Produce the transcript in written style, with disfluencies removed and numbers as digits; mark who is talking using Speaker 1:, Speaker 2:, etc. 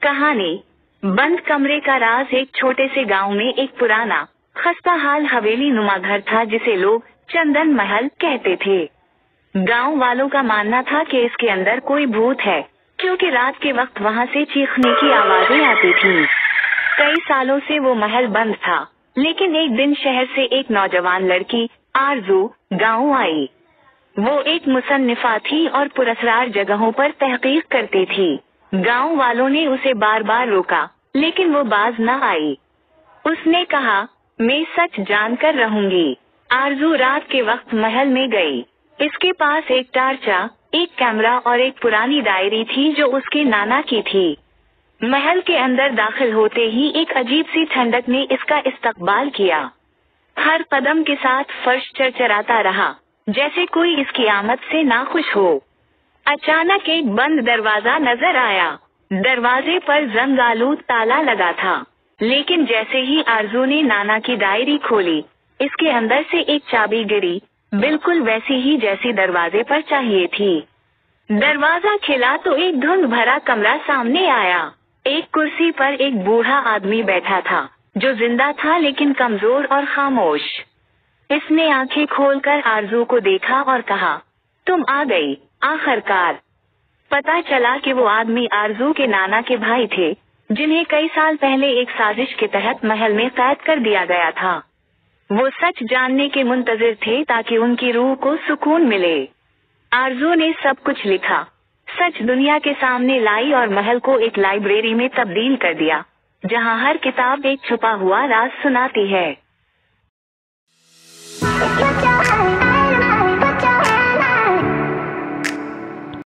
Speaker 1: कहानी बंद कमरे का राज। एक छोटे से गांव में एक पुराना खस्ताहाल हवेली नुमा घर था जिसे लोग चंदन महल कहते थे। गांव वालों का मानना था कि इसके अंदर कोई भूत है, क्योंकि रात के वक्त वहां से चीखने की आवाजें आती थीं। कई सालों से वो महल बंद था, लेकिन एक दिन शहर से एक नौजवान लड़की आरजू गांव आई। वो एक मुसन्निफा थी और पुरस्कार जगहों पर तहकीक करती थी। गांव वालों ने उसे बार बार रोका, लेकिन वो बाज न आई। उसने कहा, मैं सच जानकर रहूंगी। आरजू रात के वक्त महल में गई। इसके पास एक टार्चा, एक कैमरा और एक पुरानी डायरी थी जो उसके नाना की थी। महल के अंदर दाखिल होते ही एक अजीब सी ठंडक ने इसका इस्तकबाल किया। हर कदम के साथ फर्श चरचराता रहा, जैसे कोई इसकी आमद से नाखुश हो। अचानक एक बंद दरवाजा नजर आया। दरवाजे पर जंग-आलूद ताला लगा था, लेकिन जैसे ही आरजू ने नाना की डायरी खोली, इसके अंदर से एक चाबी गिरी, बिल्कुल वैसी ही जैसी दरवाजे पर चाहिए थी। दरवाजा खिला तो एक धुंध भरा कमरा सामने आया। एक कुर्सी पर एक बूढ़ा आदमी बैठा था, जो जिंदा था लेकिन कमजोर और खामोश। इसने आंखें खोलकर आरजू को देखा और कहा, तुम आ गई आखिरकार। पता चला कि वो आदमी आरजू के नाना के भाई थे, जिन्हें कई साल पहले एक साजिश के तहत महल में कैद कर दिया गया था। वो सच जानने के मुंतजिर थे ताकि उनकी रूह को सुकून मिले। आरजू ने सब कुछ लिखा, सच दुनिया के सामने लाई और महल को एक लाइब्रेरी में तब्दील कर दिया, जहां हर किताब एक छुपा हुआ राज सुनाती है।